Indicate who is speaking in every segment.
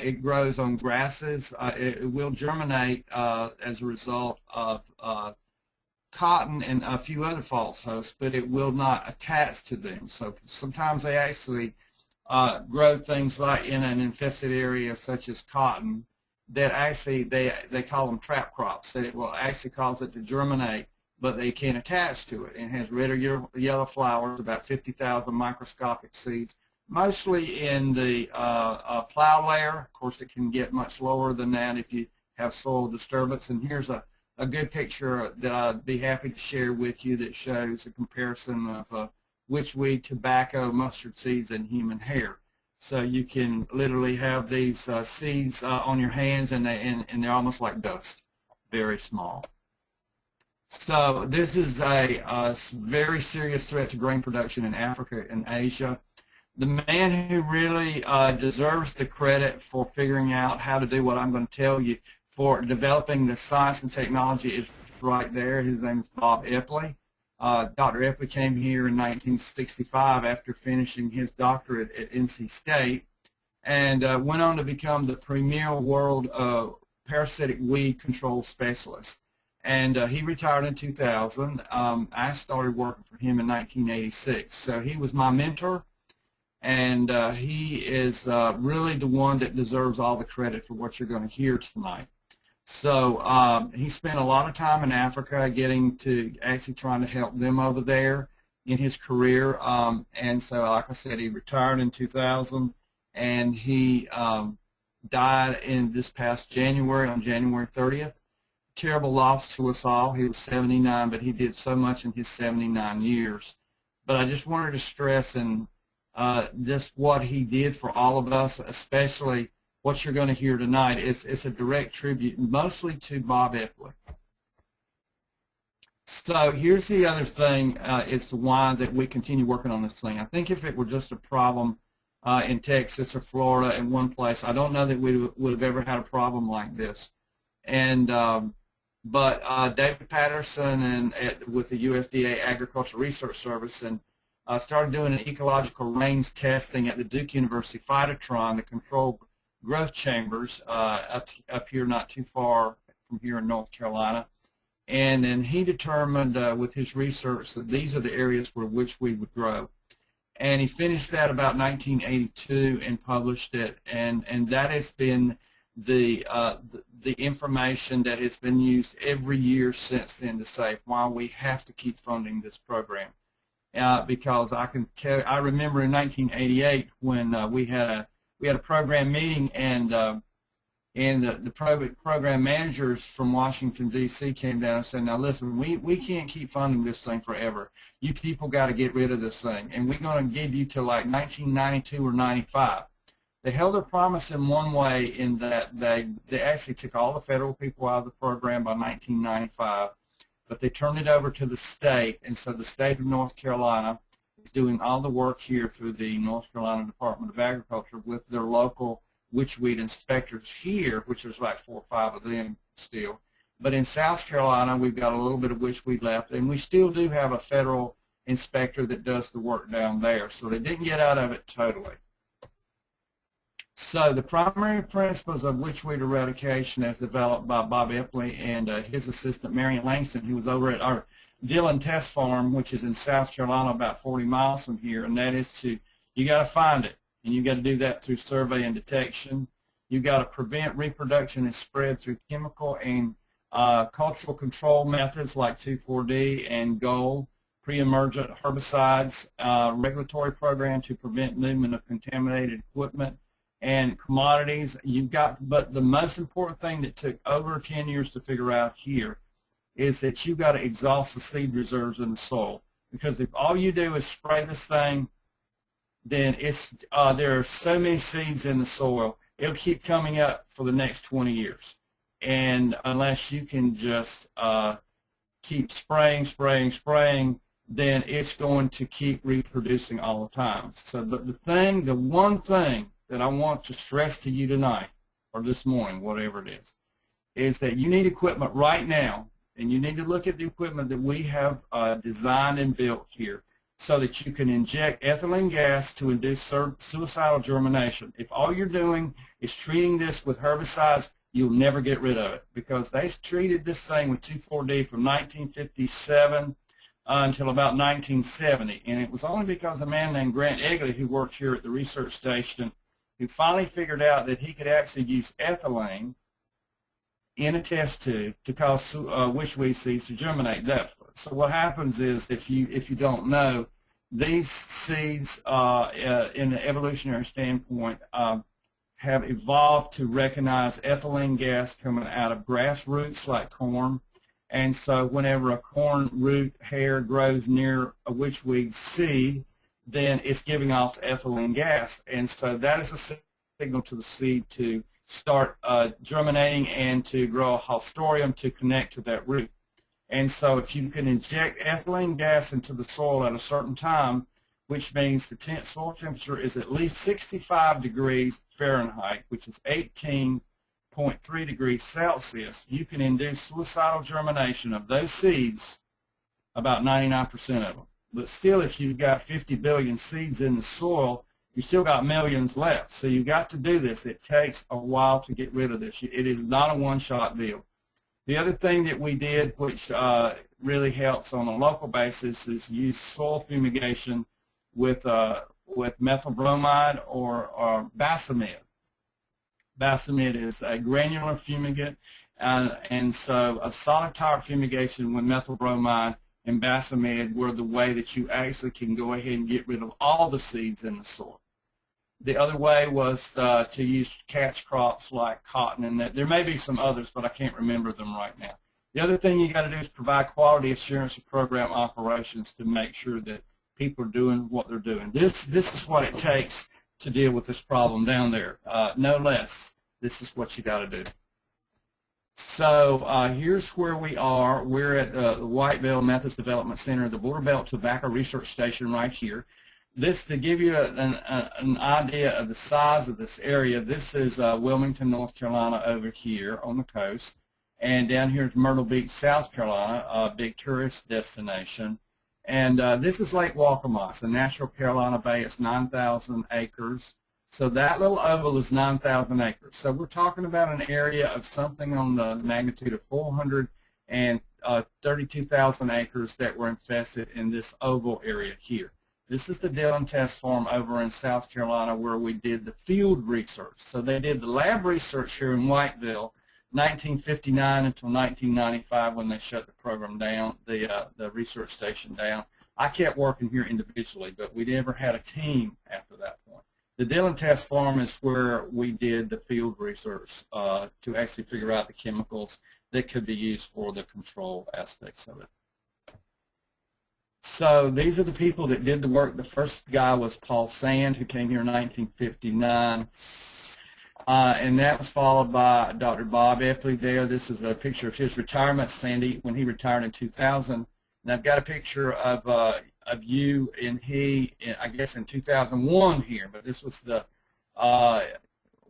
Speaker 1: It grows on grasses. It will germinate as a result of cotton and a few other false hosts, but it will not attach to them. So sometimes they actually grow things like in an infested area such as cotton that actually they call them trap crops, that it will actually cause it to germinate, but they can't attach to it. And it has red or yellow flowers, about 50,000 microscopic seeds, mostly in the plow layer. Of course, it can get much lower than that if you have soil disturbance. And here's a good picture that I'd be happy to share with you that shows a comparison of witchweed, tobacco, mustard seeds, and human hair. So you can literally have these seeds on your hands, and they're almost like dust, very small. So this is a very serious threat to grain production in Africa and Asia. The man who really deserves the credit for figuring out how to do what I'm going to tell you, for developing the science and technology, is right there. His name is Bob Epley. Dr. Epley came here in 1965 after finishing his doctorate at NC State, and went on to become the premier world parasitic weed control specialist. And he retired in 2000. I started working for him in 1986. So he was my mentor, and he is really the one that deserves all the credit for what you're going to hear tonight. So he spent a lot of time in Africa actually trying to help them over there in his career. And so, like I said, he retired in 2000, and he died in this past January, on January 30th. Terrible loss to us all. He was 79, but he did so much in his 79 years. But I just wanted to stress just what he did for all of us, especially what you're going to hear tonight. It's a direct tribute, mostly to Bob Epley. So here's the other thing, is why that we continue working on this thing. I think if it were just a problem in Texas or Florida in one place, I don't know that we would have ever had a problem like this. And but David Patterson with the USDA Agricultural Research Service started doing an ecological range testing at the Duke University Phytotron to control growth chambers up here not too far from here in North Carolina. And then he determined with his research that these are the areas where witchweed would grow. And he finished that about 1982 and published it, and that has been the information that has been used every year since then to say why we have to keep funding this program. Because I remember in 1988 when we had a program meeting, and the program managers from Washington, D.C. came down and said, now listen, we can't keep funding this thing forever. You people got to get rid of this thing, and we're going to give you till like 1992 or 95. They held their promise in one way, in that they actually took all the federal people out of the program by 1995, but they turned it over to the state, and so the state of North Carolina is doing all the work here through the North Carolina Department of Agriculture with their local witchweed inspectors here, which there's like 4 or 5 of them still. But in South Carolina, we've got a little bit of witchweed left, and we still do have a federal inspector that does the work down there, so they didn't get out of it totally. So the primary principles of witchweed eradication as developed by Bob Epley and his assistant Marion Langston, who was over at our Dillon Test Farm, which is in South Carolina about 40 miles from here, and that is you got to find it, and you got to do that through survey and detection. You got to prevent reproduction and spread through chemical and cultural control methods like 2,4-D and GOLD, pre-emergent herbicides, regulatory program to prevent movement of contaminated equipment and commodities. But the most important thing that took over 10 years to figure out here is that you've got to exhaust the seed reserves in the soil. Because if all you do is spray this thing, then there are so many seeds in the soil, it'll keep coming up for the next 20 years. And unless you can just keep spraying, then it's going to keep reproducing all the time. So the one thing that I want to stress to you tonight, or this morning, whatever it is that you need equipment right now, and you need to look at the equipment that we have designed and built here so that you can inject ethylene gas to induce suicidal germination. If all you're doing is treating this with herbicides, you'll never get rid of it, because they treated this thing with 2,4-D from 1957 until about 1970, and it was only because a man named Grant Egley, who worked here at the research station, who finally figured out that he could actually use ethylene in a test tube to cause witchweed seeds to germinate. So what happens is, if you don't know, these seeds in the evolutionary standpoint have evolved to recognize ethylene gas coming out of grass roots like corn. And so whenever a corn root hair grows near a witchweed seed, then it's giving off ethylene gas. And so that is a signal to the seed to start germinating and to grow a haustorium to connect to that root. And so if you can inject ethylene gas into the soil at a certain time, which means the soil temperature is at least 65 degrees Fahrenheit, which is 18.3 degrees Celsius, you can induce suicidal germination of those seeds, about 99% of them. But still, if you've got 50 billion seeds in the soil, you still got millions left. So you've got to do this. It takes a while to get rid of this. It is not a one-shot deal. The other thing that we did, which really helps on a local basis, is use soil fumigation with methyl bromide or Basamid. Basamid is a granular fumigant, and so a solid tire fumigation with methyl bromide and Basamid were the way that you actually can go ahead and get rid of all the seeds in the soil. The other way was to use catch crops like cotton, and there may be some others, but I can't remember them right now. The other thing you got to do is provide quality assurance of program operations to make sure that people are doing what they're doing. This is what it takes to deal with this problem down there, no less. This is what you got to do. So here's where we are. We're at the Whiteville Methods Development Center, the Border Belt Tobacco Research Station right here. This, to give you an idea of the size of this area, this is Wilmington, North Carolina over here on the coast, and down here is Myrtle Beach, South Carolina, a big tourist destination. And this is Lake Waccamaw, a natural Carolina bay. It's 9,000 acres. So that little oval is 9,000 acres. So we're talking about an area of something on the magnitude of 432,000 acres that were infested in this oval area here. This is the Dillon test farm over in South Carolina where we did the field research. So they did the lab research here in Whiteville, 1959 until 1995 when they shut the program down, the research station down. I kept working here individually, but we never had a team after that point. The Dillon test farm is where we did the field research to actually figure out the chemicals that could be used for the control aspects of it. So these are the people that did the work. The first guy was Paul Sand, who came here in 1959. And that was followed by Dr. Bob Epley there. This is a picture of his retirement, Sandy, when he retired in 2000. And I've got a picture of you and he, I guess, in 2001 here. But this was the,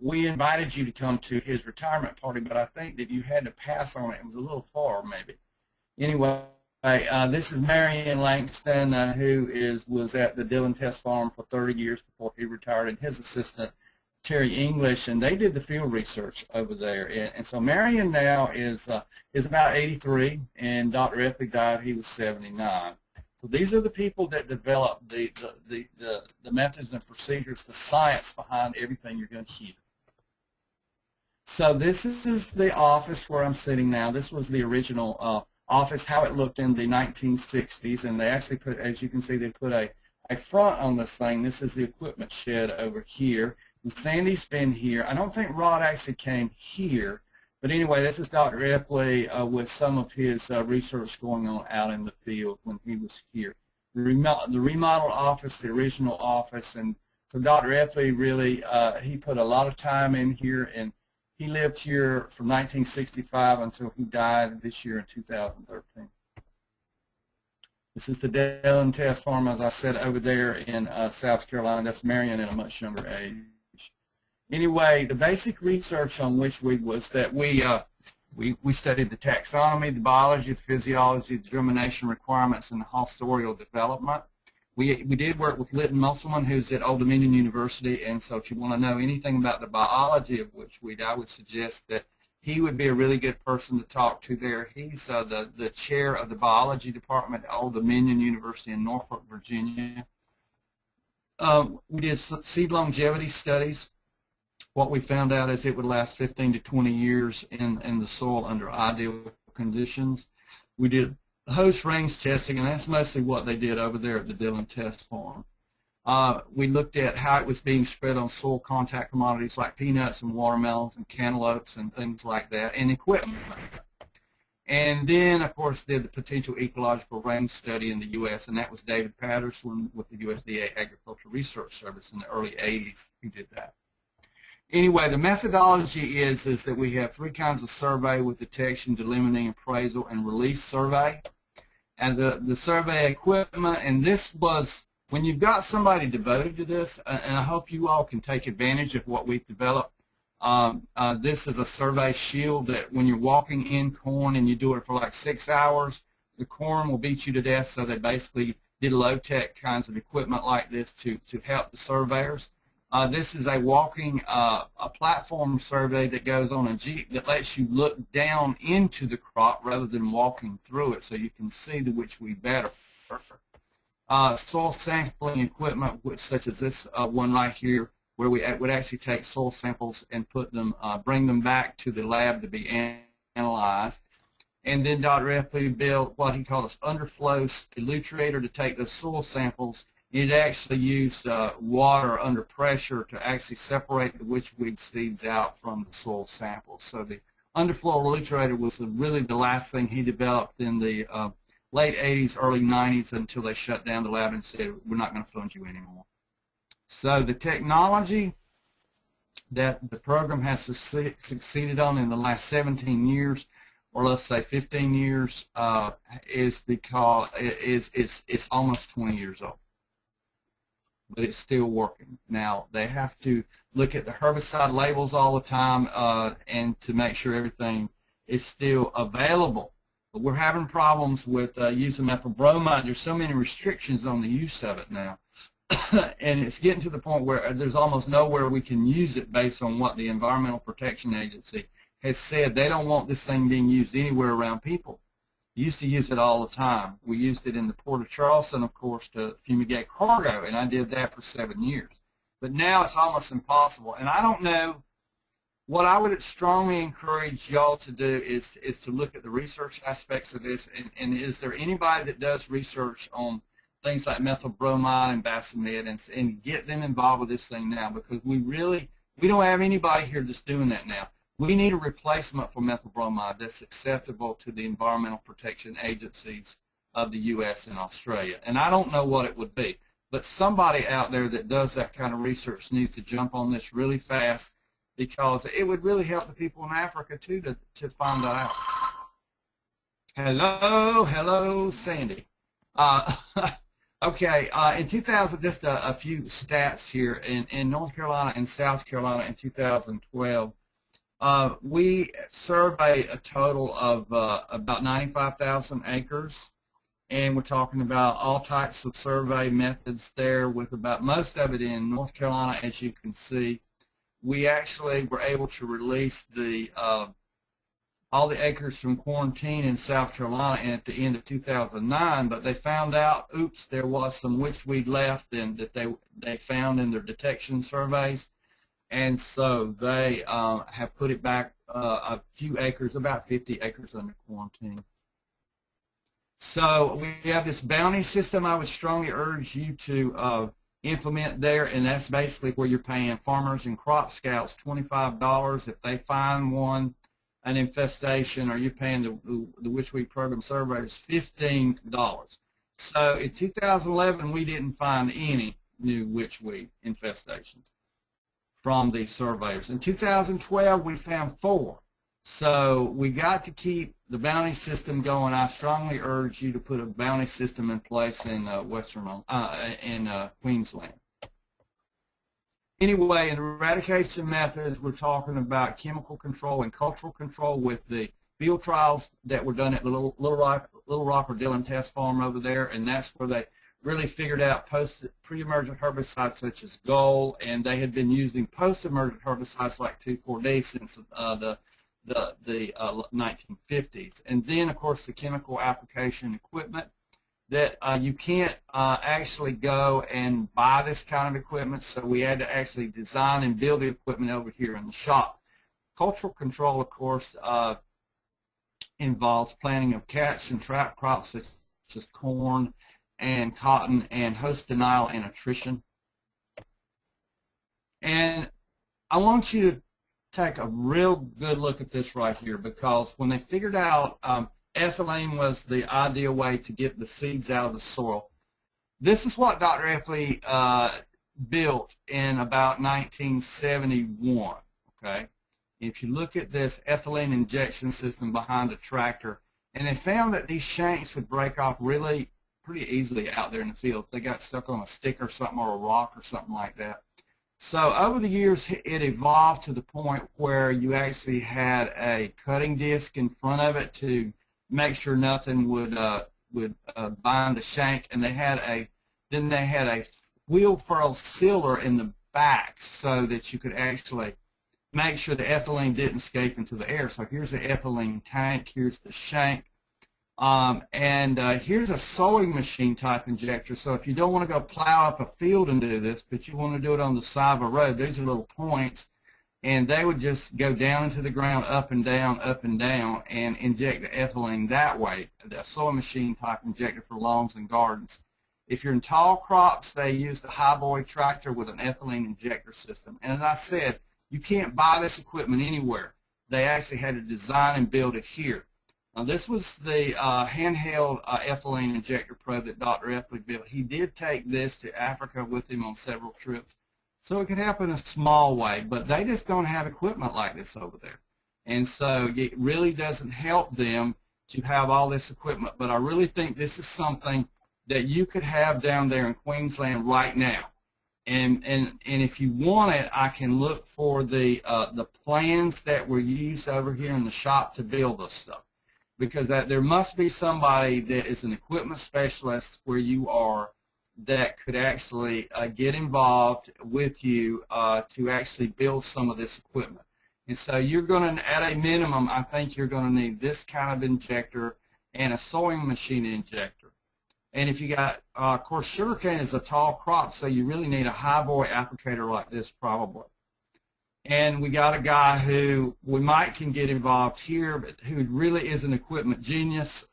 Speaker 1: we invited you to come to his retirement party, but I think that you had to pass on it. It was a little far, maybe. Anyway. This is Marion Langston, who was at the Dillon Test Farm for 30 years before he retired, and his assistant, Terry English, and they did the field research over there. And so Marion now is about 83, and Dr. Epley died, he was 79. So these are the people that developed the methods and procedures, the science behind everything you're going to hear. So this is the office where I'm sitting now. This was the original office, how it looked in the 1960s, and they actually put, as you can see, they put a front on this thing. This is the equipment shed over here. And Sandy's been here. I don't think Rod actually came here, but anyway, this is Dr. Epley with some of his research going on out in the field when he was here. The remodeled office, the original office, and so Dr. Epley really, he put a lot of time in here, and he lived here from 1965 until he died this year in 2013. This is the Dillon Test Farm, as I said, over there in South Carolina. That's Marion at a much younger age. Anyway, the basic research on witchweed was that we studied the taxonomy, the biology, the physiology, the germination requirements, and the haustorial development. We did work with Lytton Musselman, who's at Old Dominion University, and so if you want to know anything about the biology of witchweed, I would suggest that he would be a really good person to talk to there. He's the chair of the biology department at Old Dominion University in Norfolk, Virginia. We did seed longevity studies. What we found out is it would last 15 to 20 years in the soil under ideal conditions. We did host range testing, and that's mostly what they did over there at the Dillon Test Farm. We looked at how it was being spread on soil contact commodities like peanuts and watermelons and cantaloupes and things like that, and equipment. And then, of course, did the potential ecological range study in the U.S., and that was David Patterson with the USDA Agricultural Research Service in the early 80s who did that. Anyway, the methodology is that we have three kinds of survey with detection, delimiting, appraisal, and release survey. And the survey equipment, and this was, when you've got somebody devoted to this, and I hope you all can take advantage of what we've developed. This is a survey shield that when you're walking in corn and you do it for like 6 hours, the corn will beat you to death, so they basically did low-tech kinds of equipment like this to help the surveyors. This is a walking, a platform survey that goes on a Jeep that lets you look down into the crop rather than walking through it, so you can see the witchweed better. Soil sampling equipment, such as this one right here, where we would actually take soil samples and put them, bring them back to the lab to be analyzed. And then Dr. Ripley built what he called an underflow elucidator to take those soil samples. It actually used water under pressure to actually separate the witchweed seeds out from the soil samples. So the underflow elucidator was really the last thing he developed in the late 80s, early 90s, until they shut down the lab and said, we're not going to fund you anymore. So the technology that the program has succeeded on in the last 17 years, or let's say 15 years, is because it's almost 20 years old. But it's still working. Now, they have to look at the herbicide labels all the time and to make sure everything is still available. But we're having problems with using methyl bromide. There's so many restrictions on the use of it now. And it's getting to the point where there's almost nowhere we can use it based on what the Environmental Protection Agency has said. They don't want this thing being used anywhere around people. We used to use it all the time. We used it in the Port of Charleston, of course, to fumigate cargo, and I did that for 7 years. But now it's almost impossible. And I don't know, what I would strongly encourage y'all to do is to look at the research aspects of this, and is there anybody that does research on things like methyl bromide and basamid, and get them involved with this thing now, because we don't have anybody here that's doing that now. We need a replacement for methyl bromide that's acceptable to the environmental protection agencies of the U.S. and Australia. And I don't know what it would be, but somebody out there that does that kind of research needs to jump on this really fast, because it would really help the people in Africa too to find that out. Hello, Sandy. Okay, in 2000, just a few stats here. In North Carolina and South Carolina in 2012, we surveyed a total of about 95,000 acres, and we're talking about all types of survey methods there, with about most of it in North Carolina, as you can see. We actually were able to release the all the acres from quarantine in South Carolina at the end of 2009, but they found out, oops, there was some witchweed left and that they found in their detection surveys, and so they have put it back a few acres, about 50 acres under quarantine. So we have this bounty system I would strongly urge you to implement there, and that's basically where you're paying farmers and crop scouts $25 if they find an infestation, or you're paying the Witchweed Program surveyors $15. So in 2011, we didn't find any new witchweed infestations from these surveyors. In 2012, we found 4. So we got to keep the bounty system going. I strongly urge you to put a bounty system in place in Queensland. Anyway, in eradication methods, we're talking about chemical control and cultural control with the field trials that were done at Little Rock or Dillon Test Farm over there, and that's where they really figured out pre-emergent herbicides such as Goal, and they had been using post-emergent herbicides like 2,4-D since the 1950s. And then, of course, the chemical application equipment that you can't actually go and buy this kind of equipment, so we had to actually design and build the equipment over here in the shop. Cultural control, of course, involves planting of catch and trap crops such as corn and cotton, and host denial and attrition. And I want you to take a real good look at this right here, because when they figured out ethylene was the ideal way to get the seeds out of the soil, this is what Dr. Effley built in about 1971. Okay, if you look at this ethylene injection system behind a tractor, and they found that these shanks would break off really pretty easily out there in the field. They got stuck on a stick or something, or a rock or something like that. So over the years, it evolved to the point where you actually had a cutting disc in front of it to make sure nothing would bind the shank, and they had a wheel furrow sealer in the back so that you could actually make sure the ethylene didn't escape into the air. So here's the ethylene tank, here's the shank, and here's a sewing machine type injector. So if you don't want to go plow up a field and do this, but you want to do it on the side of a road, these are little points, and they would just go down into the ground, up and down, and inject the ethylene that way. A sewing machine type injector for lawns and gardens. If you're in tall crops, they use the highboy tractor with an ethylene injector system. And as I said, you can't buy this equipment anywhere. They actually had to design and build it here. Now, this was the handheld ethylene injector probe that Dr. Effley built. He did take this to Africa with him on several trips. So it could help in a small way, but they just don't have equipment like this over there. And so it really doesn't help them to have all this equipment. But I really think this is something that you could have down there in Queensland right now. And if you want it, I can look for the plans that were used over here in the shop to build this stuff. Because there must be somebody that is an equipment specialist where you are that could actually get involved with you to actually build some of this equipment. And so you're going to, at a minimum, I think you're going to need this kind of injector and a sewing machine injector. And if you got, of course, sugarcane is a tall crop, so you really need a highboy applicator like this probably. And we got a guy who we might can get involved here, but who really is an equipment genius.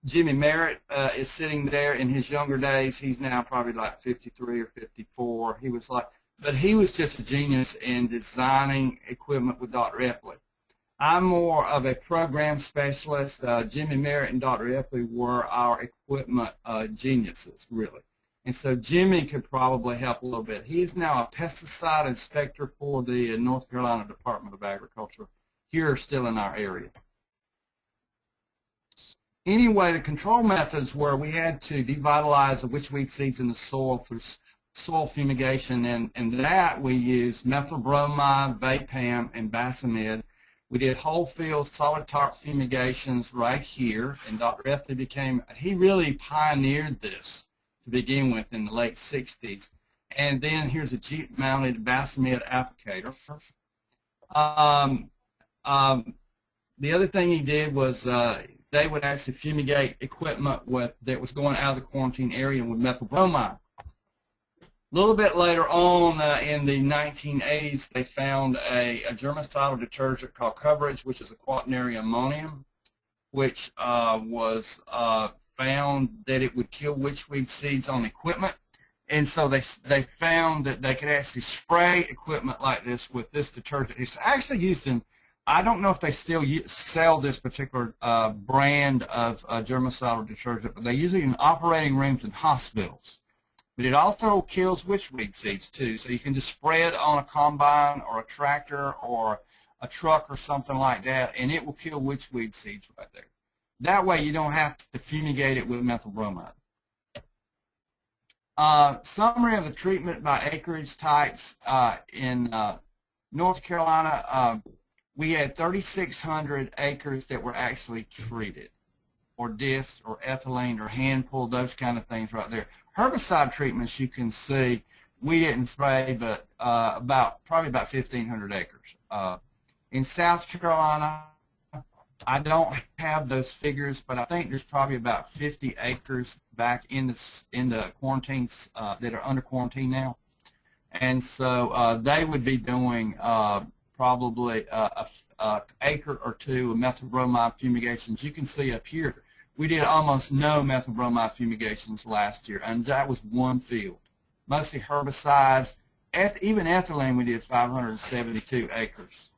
Speaker 1: Jimmy Merritt is sitting there in his younger days. He's now probably like 53 or 54. But he was just a genius in designing equipment with Dr. Effley. I'm more of a program specialist. Jimmy Merritt and Dr. Effley were our equipment geniuses, really. And so Jimmy could probably help a little bit. He is now a pesticide inspector for the North Carolina Department of Agriculture, here still in our area. Anyway, the control methods were we had to devitalize the witchweed seeds in the soil through soil fumigation, and that we used methyl bromide, Vapam, and Basamid. We did whole field solid tarp fumigations right here, and Dr. Effley he really pioneered this to begin with in the late 60s. And then here's a Jeep-mounted Basamid applicator. The other thing he did was they would actually fumigate equipment that was going out of the quarantine area with methyl bromide. A little bit later on in the 1980s, they found a germicidal detergent called Coverage, which is a quaternary ammonium, which was found that it would kill witchweed seeds on equipment. And so they found that they could actually spray equipment like this with this detergent. It's actually used in, I don't know if they still sell this particular brand of germicidal detergent, but they use it in operating rooms in hospitals. But it also kills witchweed seeds too, so you can just spray it on a combine or a tractor or a truck or something like that, and it will kill witchweed seeds right there. That way you don't have to fumigate it with methyl bromide. Summary of the treatment by acreage types in North Carolina. We had 3,600 acres that were actually treated. or disc or ethylene or hand pull, those kind of things right there. Herbicide treatments, you can see, we didn't spray, but probably about 1,500 acres. In South Carolina, I don't have those figures, but I think there's probably about 50 acres back in the quarantines that are under quarantine now. And so they would be doing probably an acre or two of methyl bromide fumigations. You can see up here, we did almost no methyl bromide fumigations last year, and that was one field. Mostly herbicides. Even ethylene, we did 572 acres.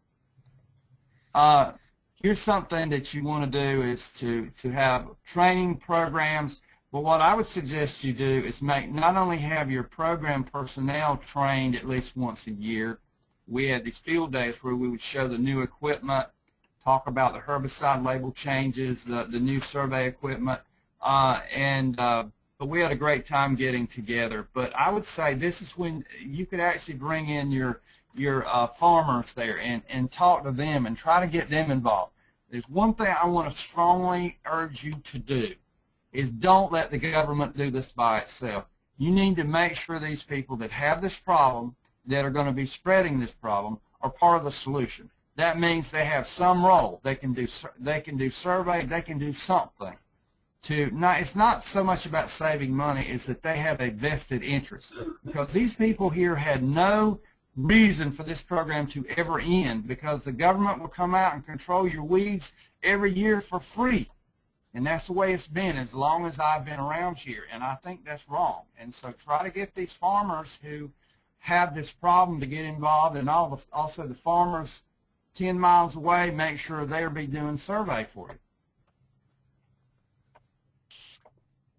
Speaker 1: Here's something that you want to do is to have training programs. But what I would suggest you do is not only have your program personnel trained at least once a year. We had these field days where we would show the new equipment, talk about the herbicide label changes, the new survey equipment, but we had a great time getting together. But I would say this is when you could actually bring in your farmers there and talk to them and try to get them involved. There's one thing I want to strongly urge you to do is don't let the government do this by itself. You need to make sure these people that have this problem, that are going to be spreading this problem, are part of the solution. That means they have some role. They can do survey, they can do something. It's not so much about saving money, it's that they have a vested interest. Because these people here had no reason for this program to ever end, because the government will come out and control your weeds every year for free. And that's the way it's been as long as I've been around here, and I think that's wrong. And so try to get these farmers who have this problem to get involved, and also the farmers 10 miles away, make sure they'll be doing survey for you.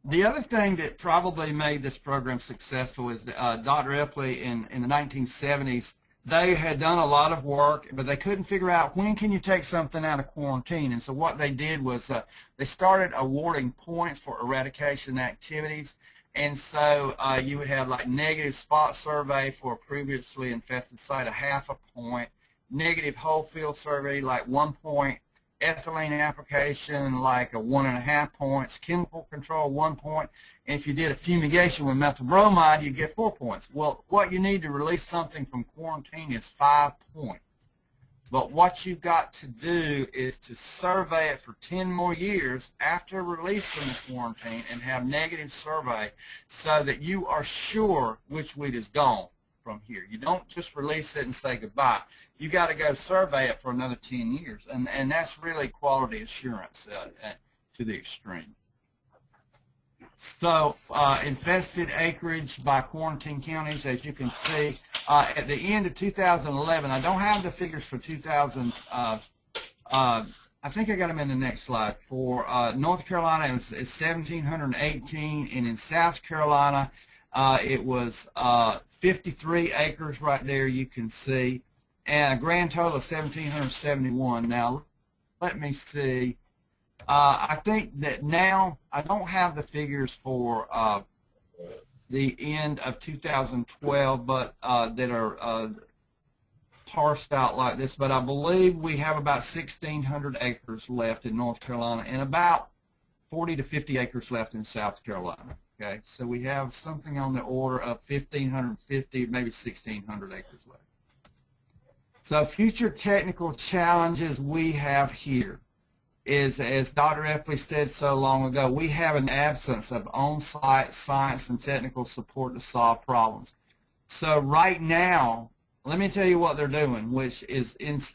Speaker 1: The other thing that probably made this program successful is that Dr. Epley in the 1970s, they had done a lot of work, but they couldn't figure out when can you take something out of quarantine. And so what they did was they started awarding points for eradication activities. And so you would have like negative spot survey for a previously infested site, a half a point, negative whole field survey, like 1 point, ethylene application, like a 1.5 points, chemical control, 1 point. And if you did a fumigation with methyl bromide, you get 4 points. Well, what you need to release something from quarantine is 5 points. But what you've got to do is to survey it for 10 more years after release from the quarantine and have negative survey so that you are sure witchweed is gone from here. You don't just release it and say goodbye. You got to go survey it for another 10 years. And that's really quality assurance to the extreme. So infested acreage by quarantine counties, as you can see, at the end of 2011, I don't have the figures for 2000, I think I got them in the next slide. For North Carolina, it's 1,718, and in South Carolina, it was 53 acres right there, you can see, and a grand total of 1,771. Now, let me see. I think that now, I don't have the figures for the end of 2012, but that are parsed out like this, but I believe we have about 1,600 acres left in North Carolina and about 40 to 50 acres left in South Carolina. Okay, so we have something on the order of 1,550, maybe 1,600 acres left. So future technical challenges we have here is, as Dr. Epley said so long ago, we have an absence of on-site science and technical support to solve problems. So right now, let me tell you what they're doing, which is,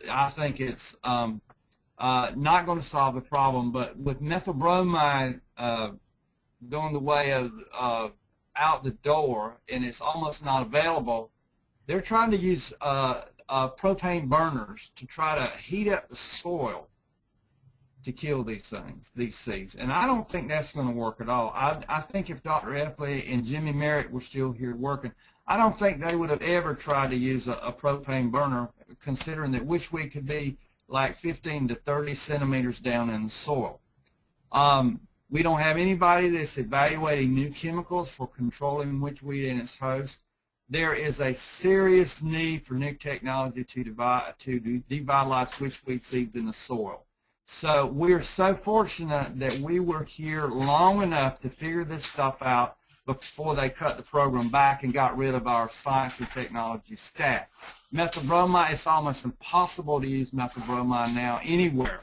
Speaker 1: I think it's not going to solve the problem, but with methyl bromide going the way of out the door, and it's almost not available, they're trying to use propane burners to try to heat up the soil to kill these things, these seeds. And I don't think that's going to work at all. I think if Dr. Epley and Jimmy Merritt were still here working, I don't think they would have ever tried to use a propane burner, considering that witchweed could be like 15 to 30 centimeters down in the soil. We don't have anybody that's evaluating new chemicals for controlling witchweed and its host. There is a serious need for new technology to devitalize witchweed seeds in the soil. So we're so fortunate that we were here long enough to figure this stuff out before they cut the program back and got rid of our science and technology staff. Methyl-bromide, it's almost impossible to use methyl-bromide now anywhere.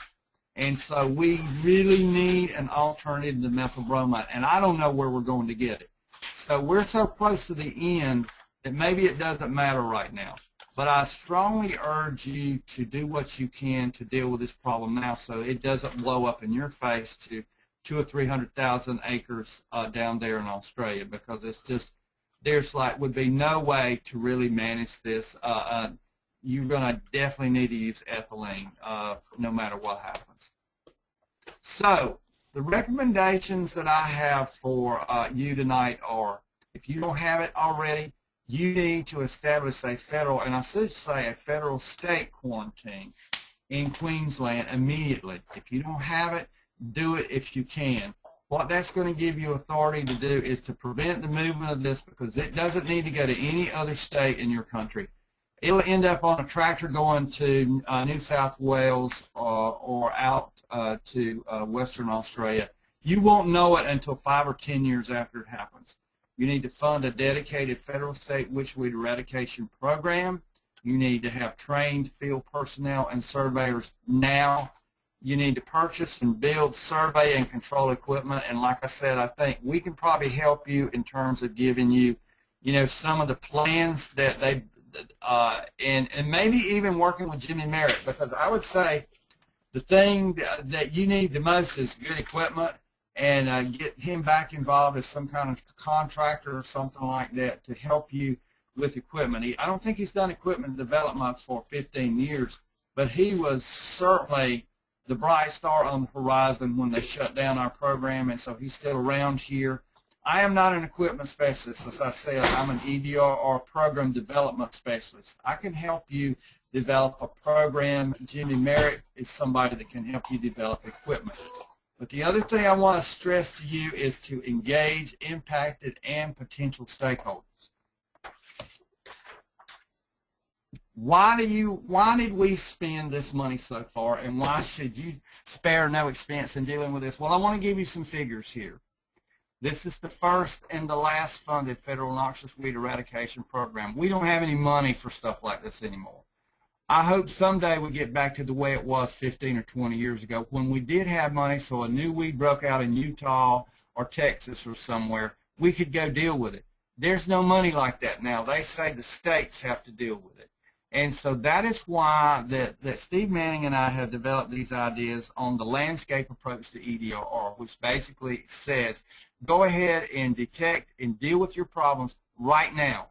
Speaker 1: And so we really need an alternative to methyl-bromide, and I don't know where we're going to get it. So we're so close to the end that maybe it doesn't matter right now. But I strongly urge you to do what you can to deal with this problem now so it doesn't blow up in your face to 200,000 or 300,000 acres down there in Australia, because it's just, would be no way to really manage this. You're going to definitely need to use ethylene no matter what happens. So the recommendations that I have for you tonight are, if you don't have it already, you need to establish a federal, and I should say a federal state quarantine in Queensland immediately. If you don't have it, do it if you can. What that's going to give you authority to do is to prevent the movement of this, because it doesn't need to go to any other state in your country. It'll end up on a tractor going to New South Wales or out to Western Australia. You won't know it until 5 or 10 years after it happens. You need to fund a dedicated federal state witchweed eradication program. You need to have trained field personnel and surveyors now. You need to purchase and build survey and control equipment. And like I said, I think we can probably help you in terms of giving you, some of the plans that they, and maybe even working with Jimmy Merritt, because I would say the thing that you need the most is good equipment, and get him back involved as some kind of contractor or something like that to help you with equipment. I don't think he's done equipment development for 15 years, but he was certainly the bright star on the horizon when they shut down our program, and so he's still around here. I am not an equipment specialist. As I said, I'm an EDRR program development specialist. I can help you develop a program. Jimmy Merritt is somebody that can help you develop equipment. But the other thing I want to stress to you is to engage impacted and potential stakeholders. Why did we spend this money so far, and why should you spare no expense in dealing with this? Well, I want to give you some figures here. This is the first and the last funded federal noxious weed eradication program. We don't have any money for stuff like this anymore. I hope someday we get back to the way it was 15 or 20 years ago when we did have money, so a new weed broke out in Utah or Texas or somewhere, we could go deal with it. There's no money like that now. They say the states have to deal with it. And so that is why that Steve Manning and I have developed these ideas on the landscape approach to EDRR, which basically says go ahead and detect and deal with your problems right now.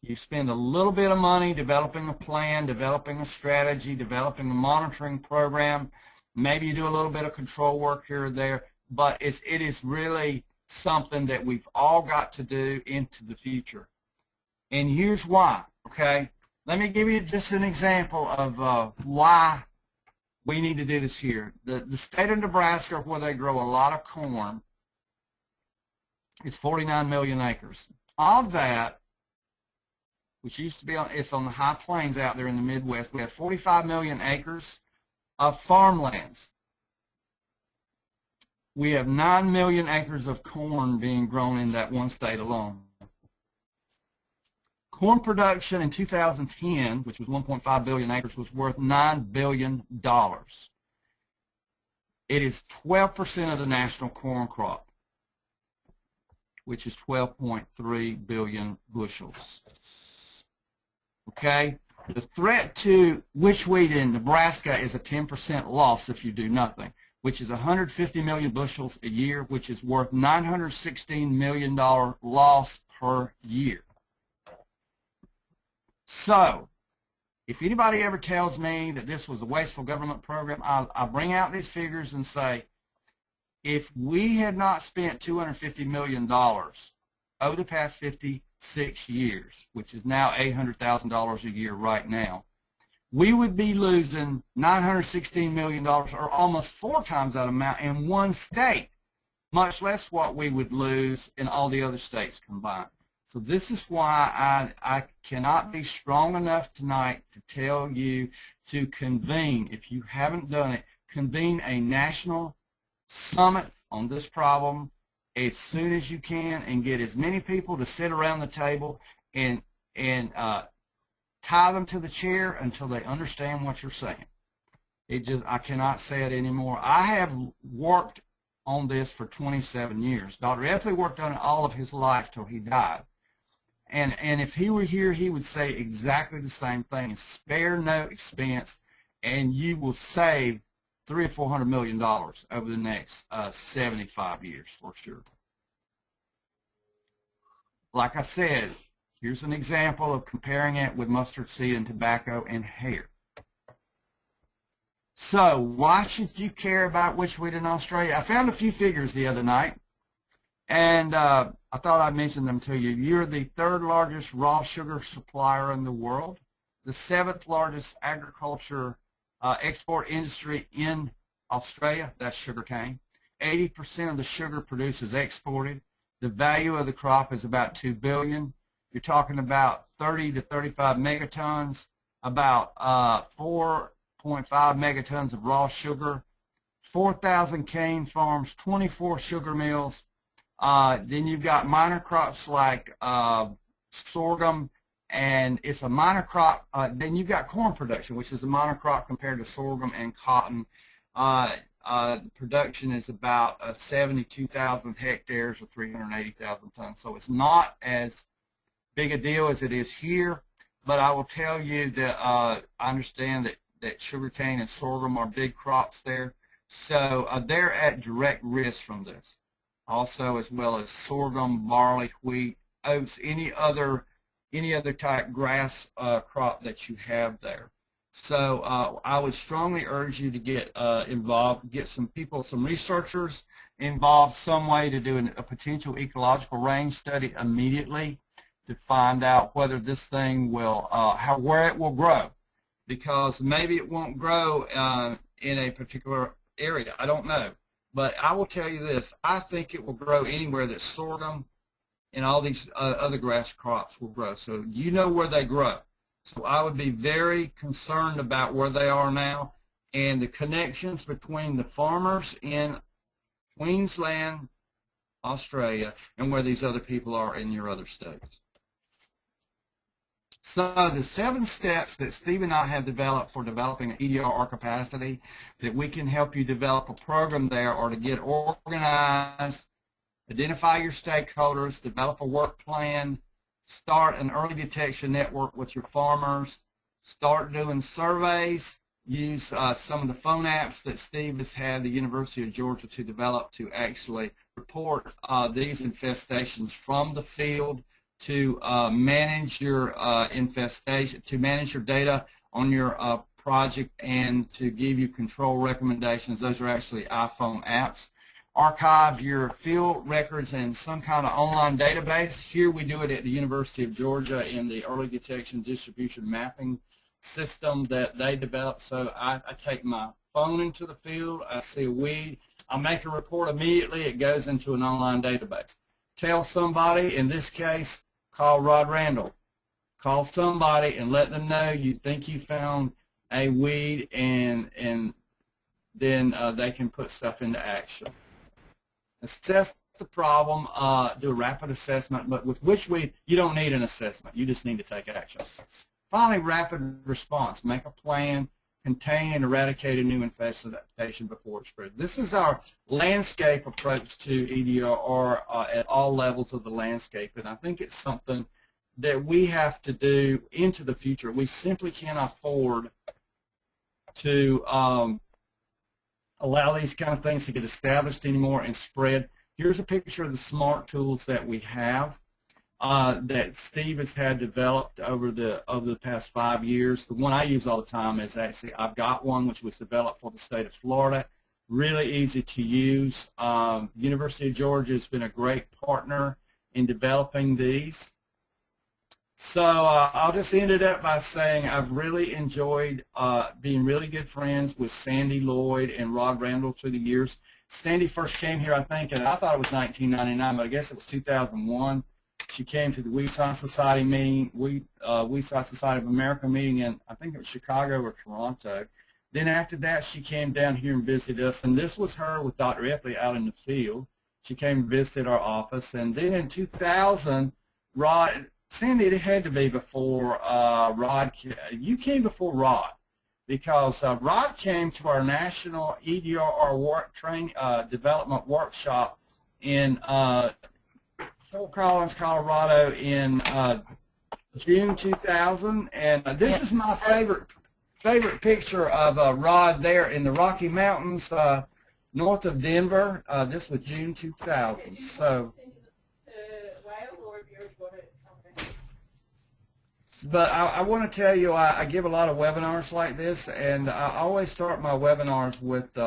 Speaker 1: You spend a little bit of money developing a plan, developing a strategy, developing a monitoring program. Maybe you do a little bit of control work here or there, but it is really something that we've all got to do into the future. And here's why, okay? Let me give you just an example of why we need to do this here. The state of Nebraska, where they grow a lot of corn, is 49 million acres. Of that, which used to be it's on the high plains out there in the Midwest, we have 45 million acres of farmlands. We have 9 million acres of corn being grown in that one state alone. Corn production in 2010, which was 1.5 billion acres, was worth $9 billion. It is 12% of the national corn crop, which is 12.3 billion bushels. Okay? The threat to witchweed in Nebraska is a 10% loss if you do nothing, which is 150 million bushels a year, which is worth $916 million loss per year. So, if anybody ever tells me that this was a wasteful government program, I'll bring out these figures and say, if we had not spent $250 million over the past 56 years, which is now $800,000 a year right now, we would be losing $916 million, or almost 4 times that amount in one state, much less what we would lose in all the other states combined. So this is why I cannot be strong enough tonight to tell you to convene, if you haven't done it, convene a national summit on this problem as soon as you can and get as many people to sit around the table and tie them to the chair until they understand what you're saying. I cannot say it anymore. I have worked on this for 27 years. Dr. Epley worked on it all of his life till he died. And if he were here, he would say exactly the same thing. Spare no expense, and you will save $300 or $400 million over the next 75 years for sure. Like I said, here's an example of comparing it with mustard seed and tobacco and hair. So why should you care about witchweed in Australia? I found a few figures the other night, and I thought I'd mention them to you. You're the third largest raw sugar supplier in the world, the seventh largest agriculture export industry in Australia, that's sugarcane. 80% of the sugar produced is exported. The value of the crop is about $2 billion. You're talking about 30 to 35 megatons, about 4.5 megatons of raw sugar, 4,000 cane farms, 24 sugar mills. Then you've got minor crops like sorghum, and it's a minor crop. Then you've got corn production, which is a minor crop compared to sorghum and cotton. Production is about 72,000 hectares or 380,000 tons. So it's not as big a deal as it is here, but I will tell you that I understand that sugarcane and sorghum are big crops there. So they're at direct risk from this. Also, as well as sorghum, barley, wheat, oats, any other type grass crop that you have there. So I would strongly urge you to get involved, get some people, some researchers involved, some way to do a potential ecological range study immediately to find out whether this thing will, where it will grow, because maybe it won't grow in a particular area. I don't know. But I will tell you this, I think it will grow anywhere that sorghum and all these other grass crops will grow. So you know where they grow. So I would be very concerned about where they are now and the connections between the farmers in Queensland, Australia, and where these other people are in your other states. So the 7 steps that Steve and I have developed for developing an EDRR capacity that we can help you develop a program there, or to get organized, identify your stakeholders, develop a work plan, start an early detection network with your farmers, start doing surveys, use some of the phone apps that Steve has had the University of Georgia to develop to actually report these infestations from the field, to manage your infestation, to manage your data on your project, and to give you control recommendations. Those are actually iPhone apps. Archive your field records in some kind of online database. Here we do it at the University of Georgia in the early detection distribution mapping system that they developed. So I take my phone into the field, I see a weed, I make a report immediately, it goes into an online database. Tell somebody, in this case, call Rod Randall. Call somebody and let them know you think you found a weed, and then they can put stuff into action. Assess the problem, do a rapid assessment, but with witchweed, you don't need an assessment. You just need to take action. Finally, rapid response. Make a plan, contain and eradicate a new infestation before it spreads. This is our landscape approach to EDRR at all levels of the landscape, and I think it's something that we have to do into the future. We simply can't afford to allow these kind of things to get established anymore and spread. Here's a picture of the smart tools that we have that Steve has had developed over the past 5 years. The one I use all the time is actually, I've got one which was developed for the state of Florida. Really easy to use. University of Georgia has been a great partner in developing these. So I'll just end it up by saying I've really enjoyed being really good friends with Sandy Lloyd and Rod Randall through the years. Sandy first came here, I think, and I thought it was 1999, but I guess it was 2001. She came to the Weed-Side Society meeting, Weed-Side Society of America meeting in, I think it was Chicago or Toronto. Then after that, she came down here and visited us, and this was her with Dr. Epley out in the field. She came and visited our office, and then in 2000, Rod, Sandy, it had to be before Rod, you came before Rod, because Rod came to our national EDRR development workshop in Fort Collins, Colorado in June 2000, and this is my favorite picture of Rod there in the Rocky Mountains north of Denver. This was June 2000. So, but I want to tell you, I give a lot of webinars like this, and I always start my webinars with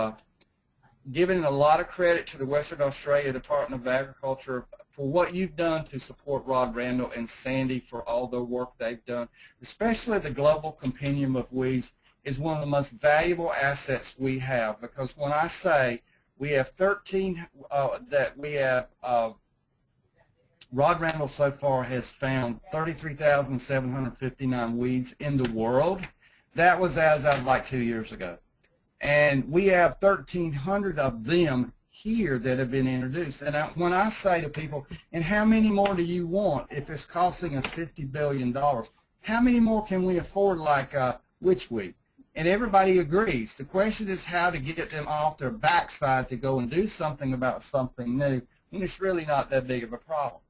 Speaker 1: giving a lot of credit to the Western Australia Department of Agriculture for what you've done to support Rod Randall and Sandy for all the work they've done. Especially the Global Compendium of Weeds is one of the most valuable assets we have, because when I say we have 13, Rod Randall so far has found 33,759 weeds in the world. That was as of like 2 years ago. And we have 1,300 of them here that have been introduced. And when I say to people, and how many more do you want if it's costing us $50 billion? How many more can we afford like Witchweed? And everybody agrees. The question is how to get them off their backside to go and do something about something new, when it's really not that big of a problem.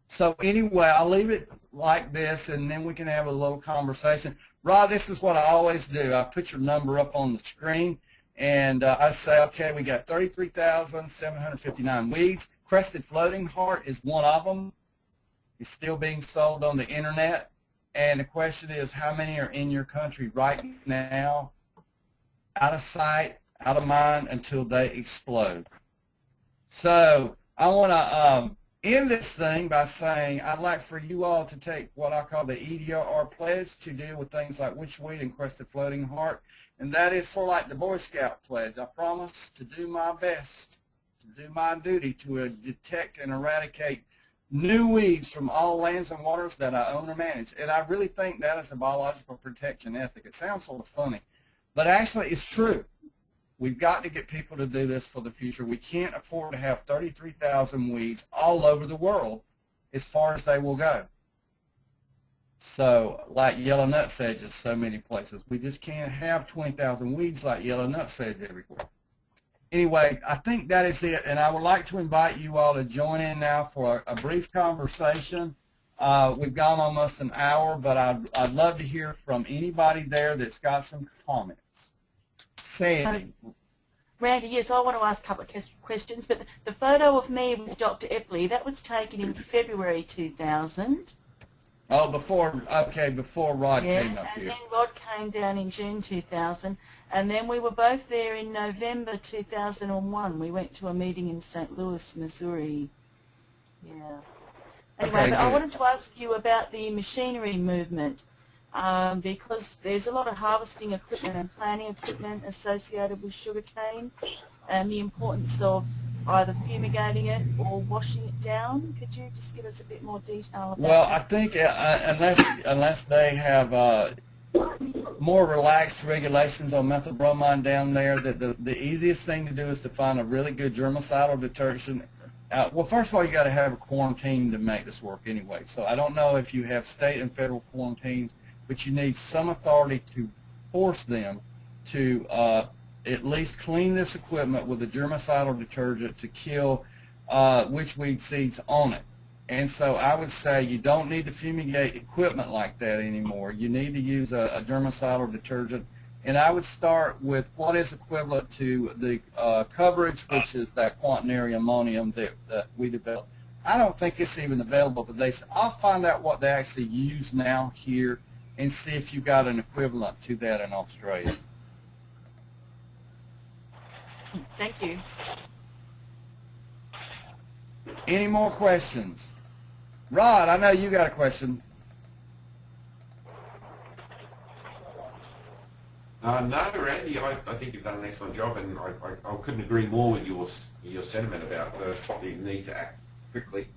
Speaker 1: So anyway, I'll leave it like this, and then we can have a little conversation. Rod, this is what I always do. I put your number up on the screen, and I say, okay, we got 33,759 weeds. Crested Floating Heart is one of them. It's still being sold on the internet. And the question is, how many are in your country right now, out of sight, out of mind, until they explode? So I want to end this thing by saying I'd like for you all to take what I call the EDRR pledge to deal with things like Witchweed and Crested Floating Heart. And that is sort of like the Boy Scout pledge. I promise to do my best, to do my duty to detect and eradicate new weeds from all lands and waters that I own or manage. And I really think that is a biological protection ethic. It sounds sort of funny, but actually it's true. We've got to get people to do this for the future. We can't afford to have 33,000 weeds all over the world as far as they will go. So like yellow nutsedge is so many places. We just can't have 20,000 weeds like yellow nutsedge everywhere. Anyway, I think that is it, and I would like to invite you all to join in now for a brief conversation. We've gone almost an hour, but I'd love to hear from anybody there that's got some comments. Sandy.
Speaker 2: Randy, yes, I want to ask a couple of questions, but the photo of me with Dr. Epley, that was taken in February 2000.
Speaker 1: Oh, before Rod came up here.
Speaker 2: And then Rod came down in June 2000, and then we were both there in November 2001. We went to a meeting in St. Louis, Missouri. Yeah. Anyway,
Speaker 1: Okay,
Speaker 2: but I wanted to ask you about the machinery movement, because there's a lot of harvesting equipment and planting equipment associated with sugarcane, and the importance of either fumigating it or washing it down. Could you just give us a bit more detail about
Speaker 1: Well,
Speaker 2: that?
Speaker 1: I think unless they have more relaxed regulations on methylbromine down there, that the easiest thing to do is to find a really good germicidal detergent. Well, first of all, you got to have a quarantine to make this work anyway. So I don't know if you have state and federal quarantines, but you need some authority to force them to at least clean this equipment with a germicidal detergent to kill witchweed seeds on it. And so I would say you don't need to fumigate equipment like that anymore. You need to use a germicidal detergent. And I would start with what is equivalent to the coverage, which is that quaternary ammonium that we developed. I don't think it's even available, but I'll find out what they actually use now here and see if you got an equivalent to that in Australia.
Speaker 2: Thank you.
Speaker 1: Any more questions? Rod, I know you got a question.
Speaker 3: No, Randy, I think you've done an excellent job, and I couldn't agree more with your sentiment about the need to act quickly.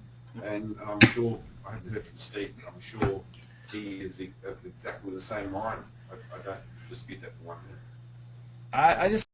Speaker 3: and I'm sure, I haven't heard from Steve, but I'm sure he is of exactly the same mind. I don't dispute that for 1 minute.
Speaker 1: I just